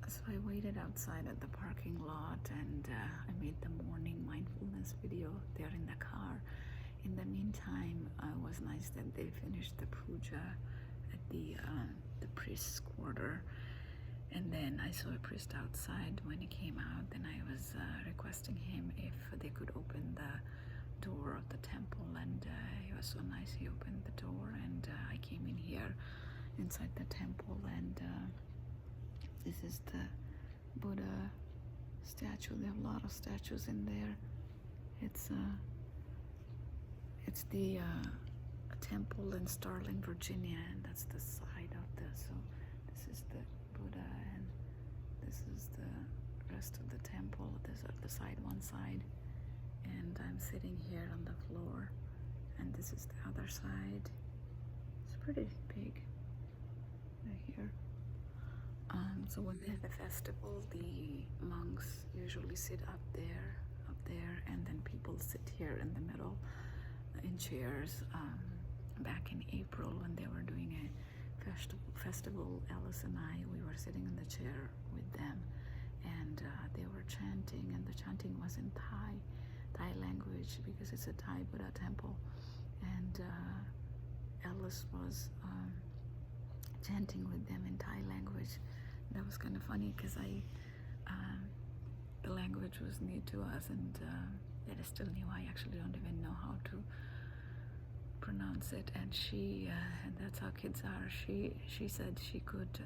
So I waited outside at the parking lot, and I made the morning mindfulness video there in the car. In the meantime, it was nice that they finished the puja at the priest's quarter, and then I saw a priest outside. When he came out, then I was requesting him if they could open the door of the temple, and he was so nice. He opened the door, and I came in here inside the temple, and this is the Buddha statue. They have a lot of statues in there. It's the temple in Starling, Virginia, and that's the side of the. So this is the Buddha, and this is the rest of the temple. This is the side, one side, and I'm sitting here on the floor, and this is the other side. It's pretty big right here. So when they have a festival, the monks usually sit up there, and then people sit here in the middle in chairs. Back in April, when they were doing a festival, Alice and I, we were sitting in the chair with them, and they were chanting, and the chanting was in Thai language, because it's a Thai Buddha temple, and Alice was chanting with them in Thai language. That was kind of funny, because the language was new to us, and it is still new. I actually don't even know how to pronounce it, and she and that's how kids are. She said she could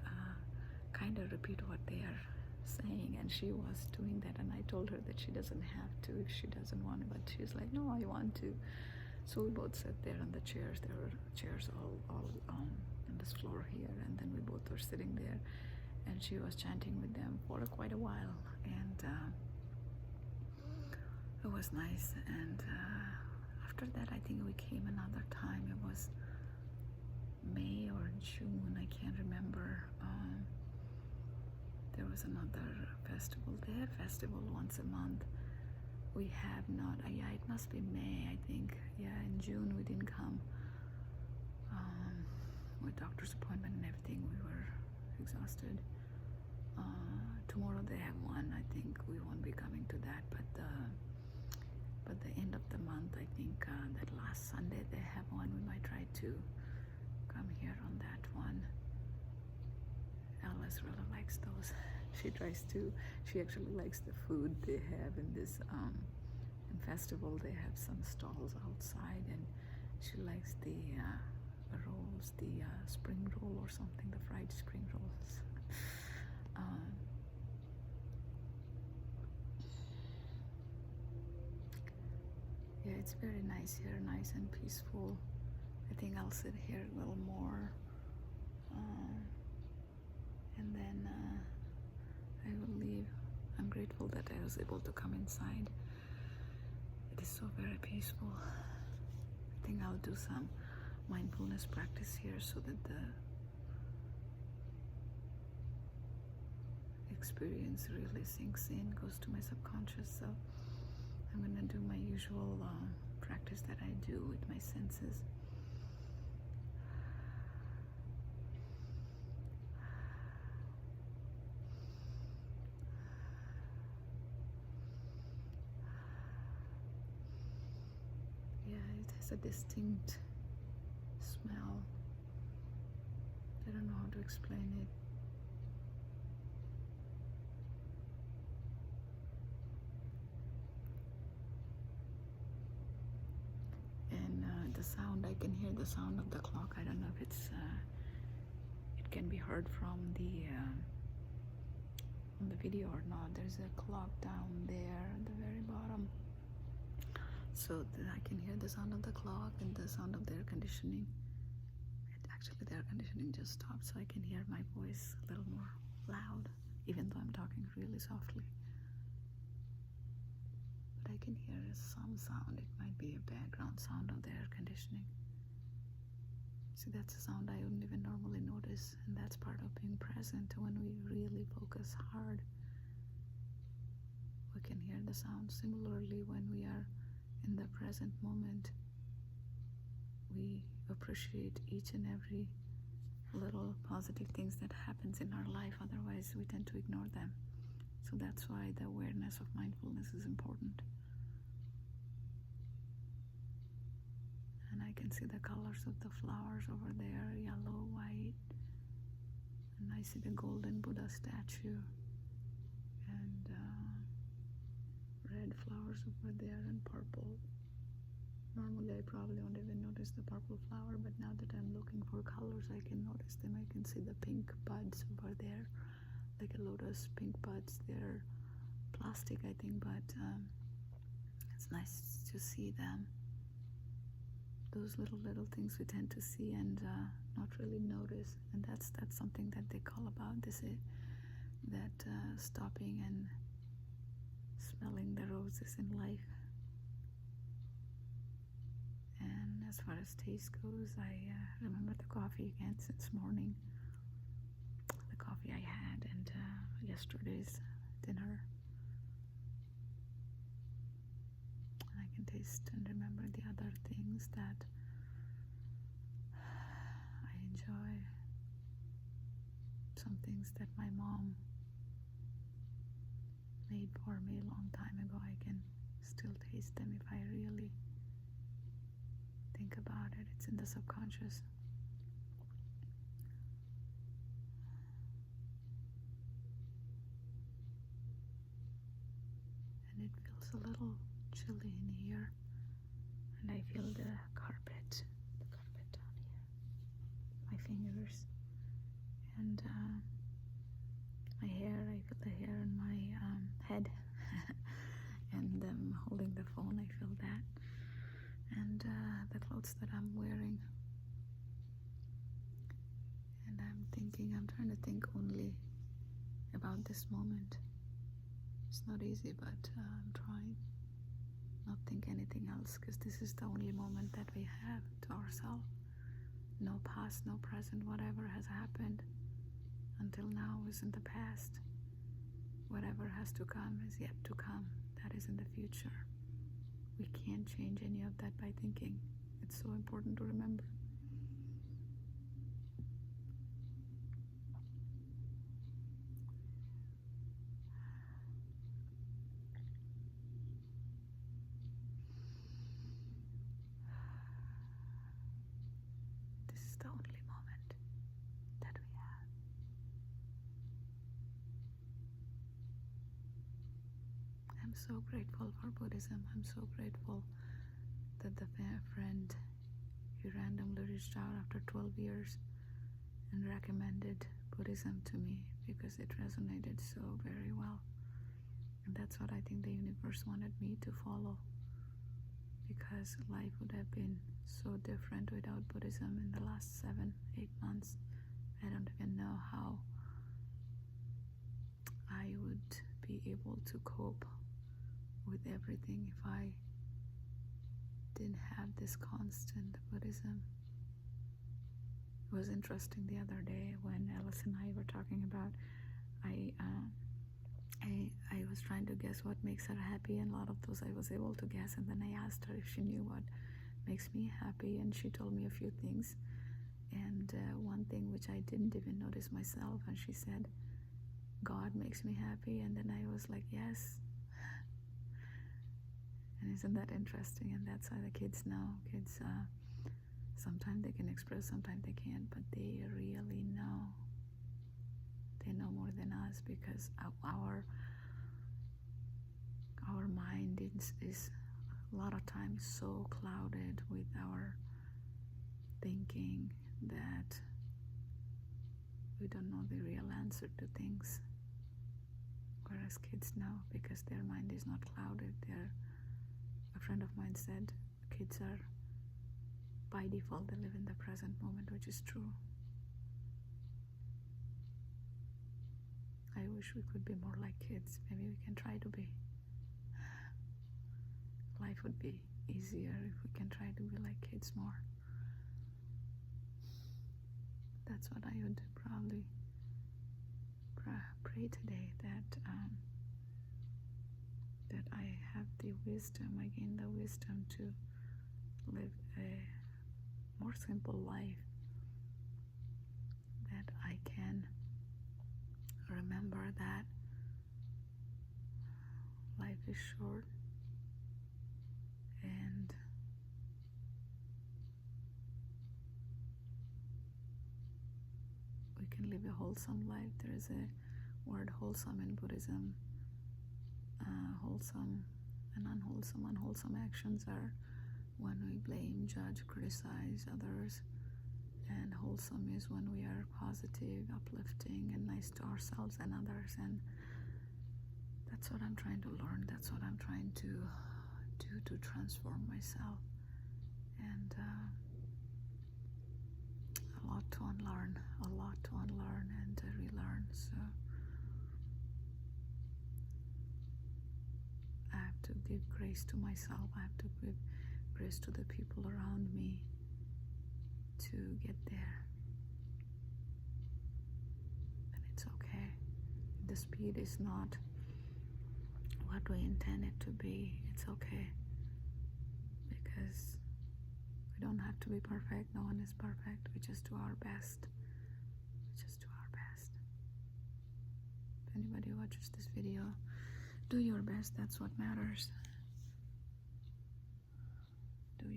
kind of repeat what they are saying, and she was doing that, and I told her that she doesn't have to if she doesn't want to, but she's like, no, I want to. So we both sat there on the chairs. There were chairs all on this floor here, and then we both were sitting there, and she was chanting with them for quite a while, and it was nice. And after that, I think we came another time. It was May or June, I can't remember. There was another festival. They have festival once a month. We have not. Yeah, it must be May, I think. Yeah, in June we didn't come. With doctor's appointment and everything, we were exhausted. Tomorrow they have one. I think we won't be coming to that, but the end of the month, I think that last Sunday they have one. We might try to come here on that one. Alice really likes those. She actually likes the food they have in this in festival. They have some stalls outside, and she likes the rolls, the spring roll or something, the fried spring rolls. Yeah, it's very nice here, nice and peaceful. I think I'll sit here a little more, and then I will leave. I'm grateful that I was able to come inside. It is so very peaceful. I think I'll do some mindfulness practice here so that the experience really sinks in, goes to my subconscious. So I'm gonna do my usual practice that I do with my senses. Yeah, it has a distinct smell. I don't know how to explain it. The sound, I can hear the sound of the clock. I don't know if it's it can be heard from the on the video or not. There's a clock down there at the very bottom, so I can hear the sound of the clock and the sound of the air conditioning. Actually, the air conditioning just stopped, so I can hear my voice a little more loud, even though I'm talking really softly. But I can hear some sound. It might be a background sound of the air conditioning. See, that's a sound I wouldn't even normally notice, and that's part of being present. When we really focus hard, we can hear the sound. Similarly, when we are in the present moment, we appreciate each and every little positive things that happens in our life, otherwise we tend to ignore them. So that's why the awareness of mindfulness is important. And I can see the colors of the flowers over there, yellow, white, and I see the golden Buddha statue, and red flowers over there, and purple. Normally I probably won't even notice the purple flower, but now that I'm looking for colors, I can notice them. I can see the pink buds over there, like a lotus, pink buds. They're plastic, I think, but it's nice to see them. Those little things we tend to see and not really notice, and that's something that they call about this, that stopping and smelling the roses in life. And as far as taste goes, I remember the coffee again since morning, the coffee I had, and yesterday's dinner. And I can taste and remember the other things that I enjoy. Some things that my mom made for me a long time ago, I can still taste them if I really think about it. It's in the subconscious. And it feels a little chilly in here, and I feel the carpet down here, my fingers, and my hair. I feel the hair on my head, and holding the phone, I feel that, and the clothes that I'm wearing. And I'm trying to think only about this moment. It's not easy, but I'm trying not think anything else, because this is the only moment that we have to ourselves. No past, no present. Whatever has happened until now is in the past. Whatever has to come is yet to come. That is in the future. We can't change any of that by thinking. It's so important to remember. This is the only moment that we have. I'm so grateful for Buddhism. I'm so grateful that the friend he randomly reached out after 12 years and recommended Buddhism to me, because it resonated so very well. And that's what I think the universe wanted me to follow, because life would have been so different without Buddhism in the last 7-8 months. I don't even know how I would be able to cope with everything if I didn't have this constant Buddhism. It was interesting the other day when Alice and I were talking about, I was trying to guess what makes her happy, and a lot of those I was able to guess, and then I asked her if she knew what makes me happy, and she told me a few things, and one thing which I didn't even notice myself, and she said, God makes me happy, and then I was like, yes. And isn't that interesting? And that's how the kids know. Kids, sometimes they can express, sometimes they can't, but they really know. They know more than us, because our mind is a lot of times so clouded with our thinking that we don't know the real answer to things. Whereas kids know, because their mind is not clouded. A friend of mine said kids are, by default, they live in the present moment, which is true. I wish we could be more like kids. Maybe we can try to be. Life would be easier if we can try to be like kids more. That's what I would probably pray today, that I have the wisdom, I gain the wisdom to live a more simple life, can remember that life is short, and we can live a wholesome life. There is a word wholesome in Buddhism. Wholesome and unwholesome. Unwholesome actions are when we blame, judge, criticize others, and wholesome is when we are positive, uplifting, and nice to ourselves and others. And that's what I'm trying to learn. That's what I'm trying to do to transform myself. And a lot to unlearn and relearn. So I have to give grace to myself. I have to give grace to the people around me to get there. And it's okay. The speed is not what we intend it to be. It's okay. Because we don't have to be perfect. No one is perfect. We just do our best. We just do our best. If anybody watches this video, do your best. That's what matters. Do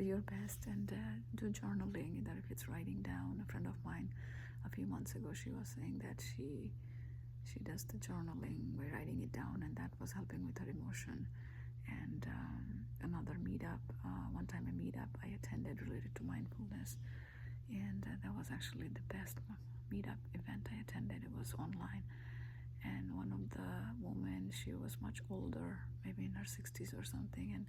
your best, and do journaling. Either if it's writing down. A friend of mine a few months ago, she was saying that she does the journaling by writing it down, and that was helping with her emotion. And another meetup, one time a meetup I attended related to mindfulness, and that was actually the best meetup event I attended. It was online, and one of the women, she was much older, maybe in her 60s or something, and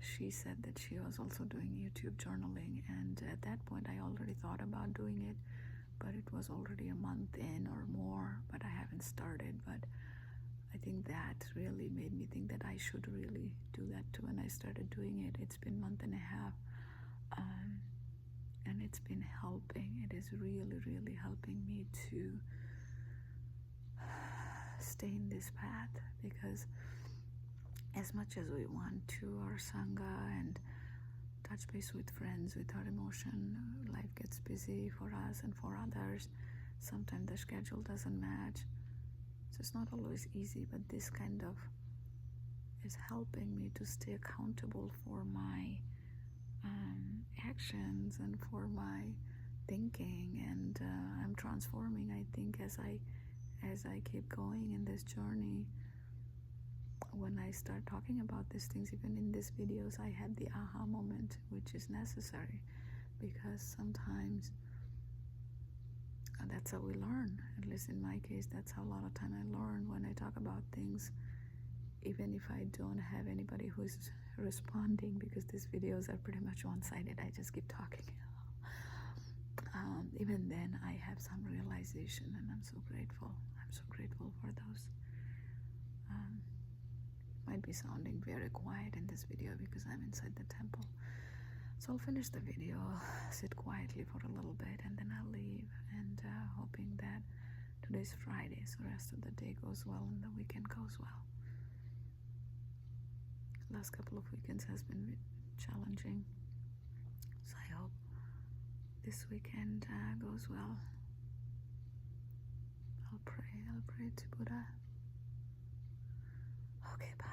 she said that she was also doing YouTube journaling. And at that point I already thought about doing it, but it was already a month in or more, but I haven't started. But I think that really made me think that I should really do that too, and I started doing it. It's been a month and a half, and it's been helping. It is really, really helping me to stay in this path, because as much as we want to our sangha and touch base with friends, with our emotion, life gets busy for us and for others. Sometimes the schedule doesn't match, so it's not always easy, but this kind of is helping me to stay accountable for my actions and for my thinking, and I'm transforming, I think, as I keep going in this journey. When I start talking about these things, even in these videos, I had the aha moment, which is necessary, because sometimes that's how we learn. At least in my case, that's how a lot of time I learn, when I talk about things, even if I don't have anybody who's responding, because these videos are pretty much one-sided. I just keep talking. Even then, I have some realization, and I'm so grateful. I'm so grateful for those. Might be sounding very quiet in this video because I'm inside the temple. So I'll finish the video, sit quietly for a little bit, and then I'll leave, and hoping that today's Friday, so the rest of the day goes well and the weekend goes well. Last couple of weekends has been challenging, so I hope this weekend goes well. I'll pray to Buddha. Okay, bye.